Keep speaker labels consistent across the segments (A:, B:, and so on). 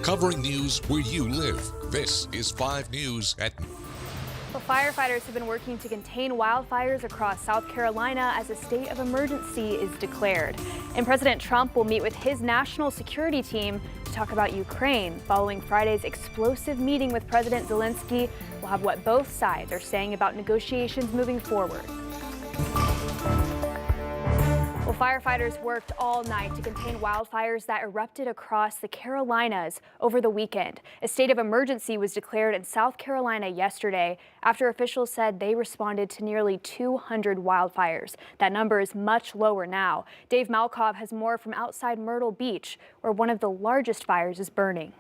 A: covering news where you live. This is 5 News at...
B: Well, firefighters have been working to contain wildfires across South Carolina as a state of emergency is declared. And President Trump will meet with his national security team to talk about Ukraine. Following Friday's explosive meeting with President Zelenskyy, we'll have what both sides are saying about negotiations moving forward. Well, firefighters worked all night to contain wildfires that erupted across the Carolinas over the weekend. A state of emergency was declared in South Carolina yesterday after officials said they responded to nearly 200 wildfires. That number is much lower now. Dave Malkov has more from outside Myrtle Beach, where one of the largest fires is burning.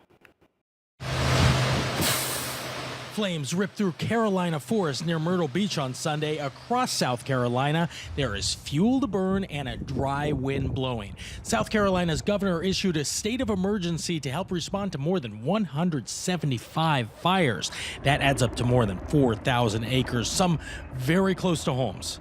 C: Flames ripped through Carolina forest near Myrtle Beach on Sunday. Across South Carolina, there is fuel to burn and a dry wind blowing. South Carolina's governor issued a state of emergency to help respond to more than 175 fires. That adds up to more than 4,000 acres, some very close to homes.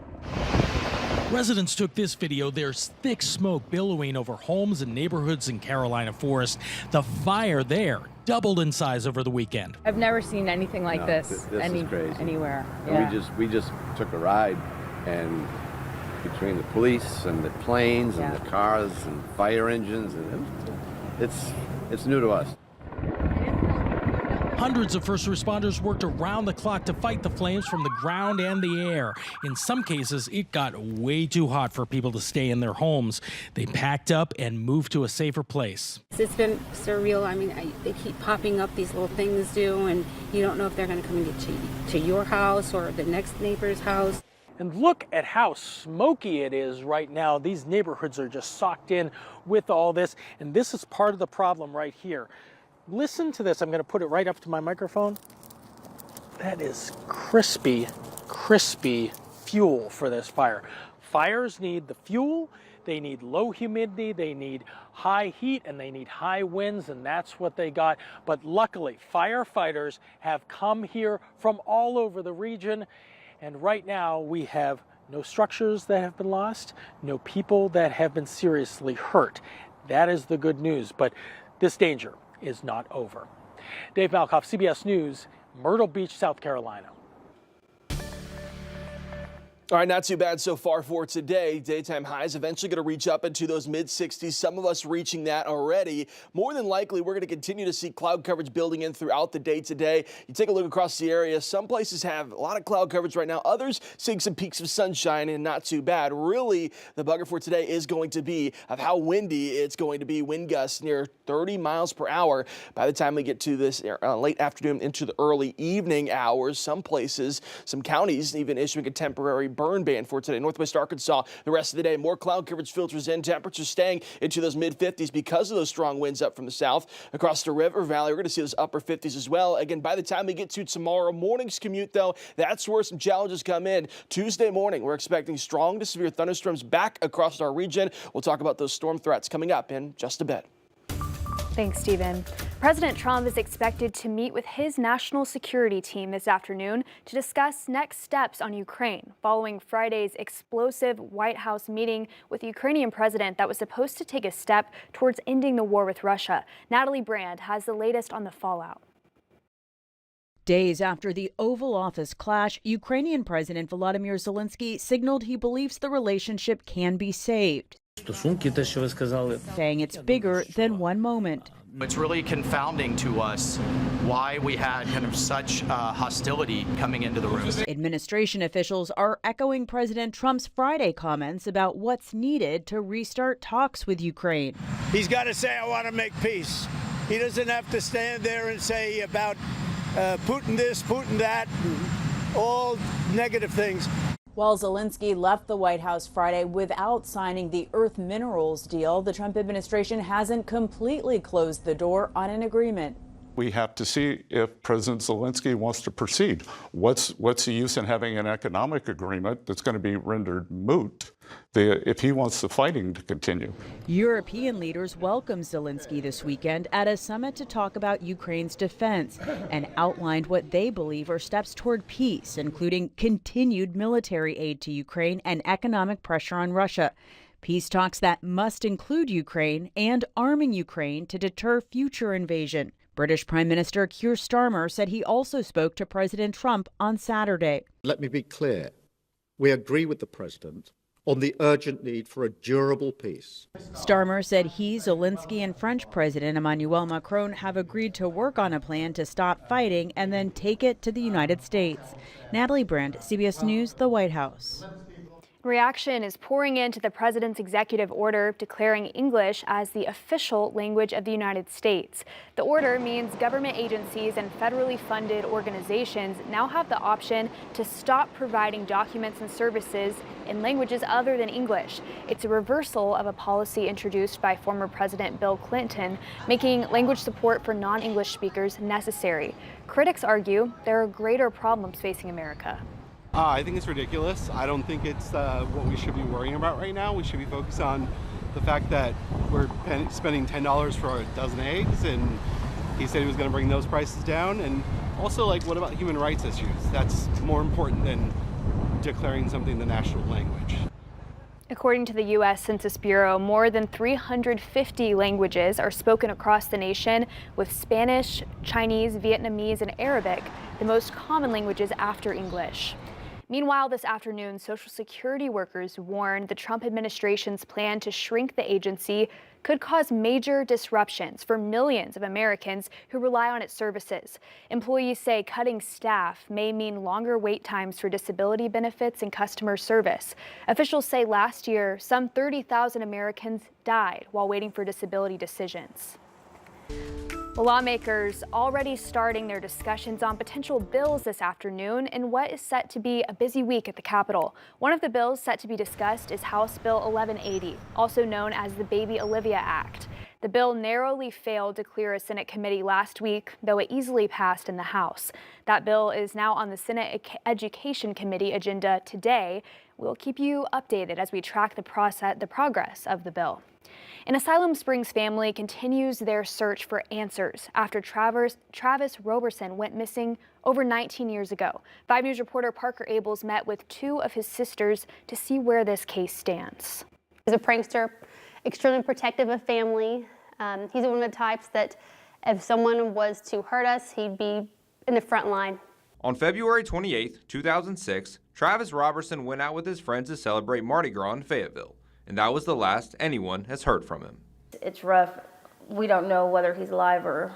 C: Residents took this video. There's thick smoke billowing over homes and neighborhoods in Carolina forest. The fire there doubled in size over the weekend.
D: I've never seen anything like this
E: is crazy.
D: Anywhere. Yeah.
E: We just took a ride, and between the police and the planes and the cars and fire engines, and it's new to us.
C: Hundreds of first responders worked around the clock to fight the flames from the ground and the air. In some cases, it got way too hot for people to stay in their homes. They packed up and moved to a safer place.
F: It's been surreal. I mean, they keep popping up, these little things do, and you don't know if they're going to come into your house or the next neighbor's house.
C: And look at how smoky it is right now. These neighborhoods are just socked in with all this, and this is part of the problem right here. Listen to this. I'm going to put it right up to my microphone. That is crispy, crispy fuel for this fire. Fires need the fuel, they need low humidity, they need high heat, and they need high winds, and that's what they got. But luckily, firefighters have come here from all over the region, and right now we have no structures that have been lost, no people that have been seriously hurt. That is the good news, but this danger is not over. Dave Malkov, CBS News, Myrtle Beach, South Carolina.
G: All right, not too bad so far for today. Daytime highs eventually going to reach up into those mid-60s. Some of us reaching that already. More than likely, we're going to continue to see cloud coverage building in throughout the day today. You take a look across the area. Some places have a lot of cloud coverage right now. Others seeing some peaks of sunshine and not too bad. Really, the bugger for today is going to be of how windy it's going to be. Wind gusts near 30 miles per hour by the time we get to this late afternoon into the early evening hours. Some places, some counties even issuing a temporary burn ban for today. Northwest Arkansas, the rest of the day, more cloud coverage filters in. Temperatures staying into those mid-50s because of those strong winds up from the south. Across the river valley, we're going to see those upper 50s as well. Again, by the time we get to tomorrow morning's commute, though, that's where some challenges come in. Tuesday morning, we're expecting strong to severe thunderstorms back across our region. We'll talk about those storm threats coming up in just a bit.
B: Thanks, Stephen. President Trump is expected to meet with his national security team this afternoon to discuss next steps on Ukraine, following Friday's explosive White House meeting with the Ukrainian president that was supposed to take a step towards ending the war with Russia. Natalie Brand has the latest on the fallout.
H: Days after the Oval Office clash, Ukrainian President Volodymyr Zelenskyy signaled he believes the relationship can be saved, saying it's bigger than one moment.
I: It's really confounding to us why we had kind of such hostility coming into the room.
H: Administration officials are echoing President Trump's Friday comments about what's needed to restart talks with Ukraine.
J: He's got to say, I want to make peace. He doesn't have to stand there and say about Putin this, Putin that, all negative things.
K: While Zelenskyy left the White House Friday without signing the Earth Minerals deal, the Trump administration hasn't completely closed the door on an agreement.
L: We have to see if President Zelenskyy wants to proceed. What's the use in having an economic agreement that's going to be rendered moot if he wants the fighting to continue?
H: European leaders welcomed Zelenskyy this weekend at a summit to talk about Ukraine's defense and outlined what they believe are steps toward peace, including continued military aid to Ukraine and economic pressure on Russia. Peace talks that must include Ukraine and arming Ukraine to deter future invasion. British Prime Minister Keir Starmer said he also spoke to President Trump on Saturday.
M: Let me be clear. We agree with the president on the urgent need for a durable peace.
H: Starmer said he, Zelenskyy, and French President Emmanuel Macron have agreed to work on a plan to stop fighting and then take it to the United States. Natalie Brandt, CBS News, the White House.
B: Reaction is pouring into the president's executive order declaring English as the official language of the United States. The order means government agencies and federally funded organizations now have the option to stop providing documents and services in languages other than English. It's a reversal of a policy introduced by former President Bill Clinton, making language support for non-English speakers necessary. Critics argue there are greater problems facing America.
N: I think it's ridiculous. I don't think it's what we should be worrying about right now. We should be focused on the fact that we're spending $10 for a dozen eggs, and he said he was going to bring those prices down. And also, like, what about human rights issues? That's more important than declaring something the national language.
B: According to the U.S. Census Bureau, more than 350 languages are spoken across the nation, with Spanish, Chinese, Vietnamese, and Arabic the most common languages after English. Meanwhile, this afternoon, Social Security workers warned the Trump administration's plan to shrink the agency could cause major disruptions for millions of Americans who rely on its services. Employees say cutting staff may mean longer wait times for disability benefits and customer service. Officials say last year, some 30,000 Americans died while waiting for disability decisions. Well, lawmakers already starting their discussions on potential bills this afternoon in what is set to be a busy week at the Capitol. One of the bills set to be discussed is House Bill 1180, also known as the Baby Olivia Act. The bill narrowly failed to clear a Senate committee last week, though it easily passed in the House. That bill is now on the Senate Education Committee agenda today. We'll keep you updated as we track the progress of the bill. An Asylum Springs family continues their search for answers after Travis Roberson went missing over 19 years ago. 5 News reporter Parker Abels met with two of his sisters to see where this case stands.
O: He's a prankster, extremely protective of family. He's one of the types that if someone was to hurt us, he'd be in the front line.
P: On February 28, 2006, Travis Roberson went out with his friends to celebrate Mardi Gras in Fayetteville. And that was the last anyone has heard from him.
Q: It's rough. We don't know whether he's alive or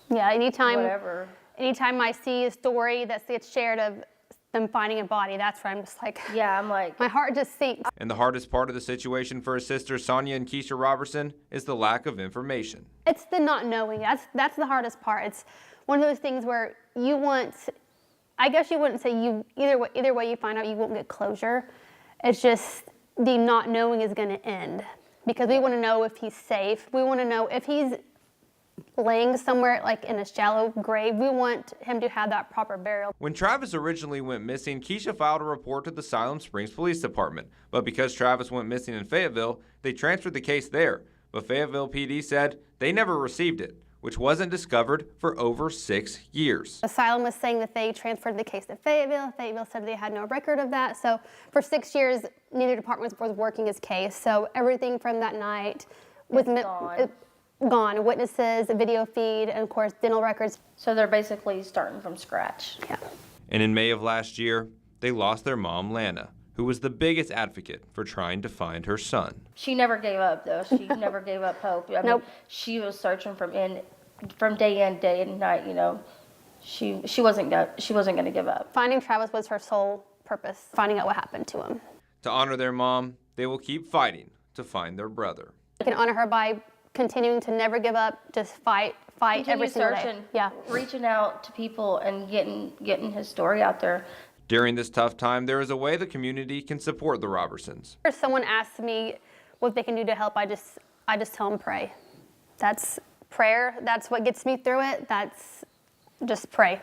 O: whatever. Anytime I see a story that gets shared of them finding a body, that's where I'm just like,
Q: yeah, I'm like,
O: my heart just sinks.
P: And the hardest part of the situation for his sisters, Sonia and Keisha Robertson, is the lack of information.
O: It's the not knowing. That's the hardest part. It's one of those things where you want, I guess you wouldn't say either way you find out you won't get closure. It's just the not knowing is going to end because we want to know if he's safe. We want to know if he's laying somewhere like in a shallow grave. We want him to have that proper burial.
P: When Travis originally went missing, Keisha filed a report to the Asylum Springs Police Department. But because Travis went missing in Fayetteville, they transferred the case there. But Fayetteville PD said they never received it, which wasn't discovered for over 6 years.
O: Asylum was saying that they transferred the case to Fayetteville. Fayetteville said they had no record of that. So for 6 years, neither department was working his case. So everything from that night was gone. Witnesses, a video feed, and of course, dental records.
Q: So they're basically starting from scratch.
O: Yeah.
P: And in May of last year, they lost their mom, Lana, who was the biggest advocate for trying to find her son.
Q: She never gave up, though. She never gave up hope. I mean, she was searching from day in, day and night. You know, she wasn't going to give up.
O: Finding Travis was her sole purpose. Finding out what happened to him.
P: To honor their mom, they will keep fighting to find their brother.
O: We can honor her by continuing to never give up, just fight every single day. Yeah,
Q: reaching out to people and getting his story out there.
P: During this tough time, there is a way the community can support the Robertsons.
O: If someone asks me what they can do to help, I just tell them pray. That's prayer. That's what gets me through it. That's just pray.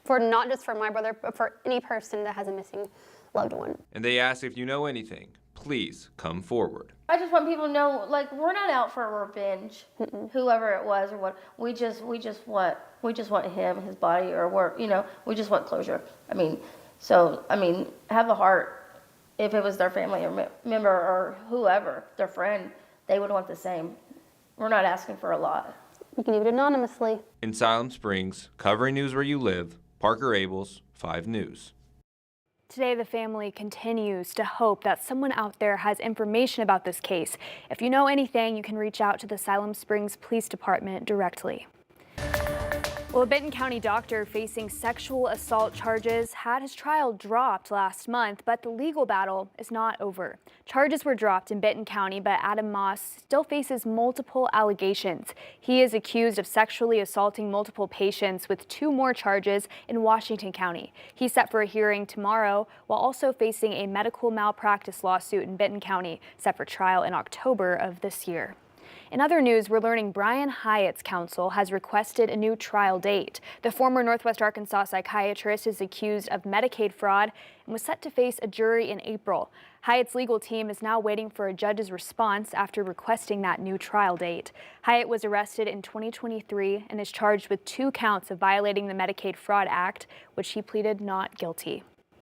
O: For not just for my brother, but for any person that has a missing loved one.
P: And they ask if you know anything, please come forward.
Q: I just want people to know, like, we're not out for revenge, whoever it was or what. We just want him, his body, or we just want closure. I mean, have a heart if it was their family or member or whoever, their friend, they would want the same. We're not asking for a lot.
O: You can do it anonymously.
P: In Salem Springs, covering news where you live, Parker Abels, 5 News.
B: Today, the family continues to hope that someone out there has information about this case. If you know anything, you can reach out to the Salem Springs Police Department directly. Well, a Benton County doctor facing sexual assault charges had his trial dropped last month, but the legal battle is not over. Charges were dropped in Benton County, but Adam Moss still faces multiple allegations. He is accused of sexually assaulting multiple patients with 2 more charges in Washington County. He's set for a hearing tomorrow, while also facing a medical malpractice lawsuit in Benton County, set for trial in October of this year. In other news, we're learning Brian Hyatt's counsel has requested a new trial date. The former Northwest Arkansas psychiatrist is accused of Medicaid fraud and was set to face a jury in April. Hyatt's legal team is now waiting for a judge's response after requesting that new trial date. Hyatt was arrested in 2023 and is charged with 2 counts of violating the Medicaid Fraud Act, which he pleaded not guilty.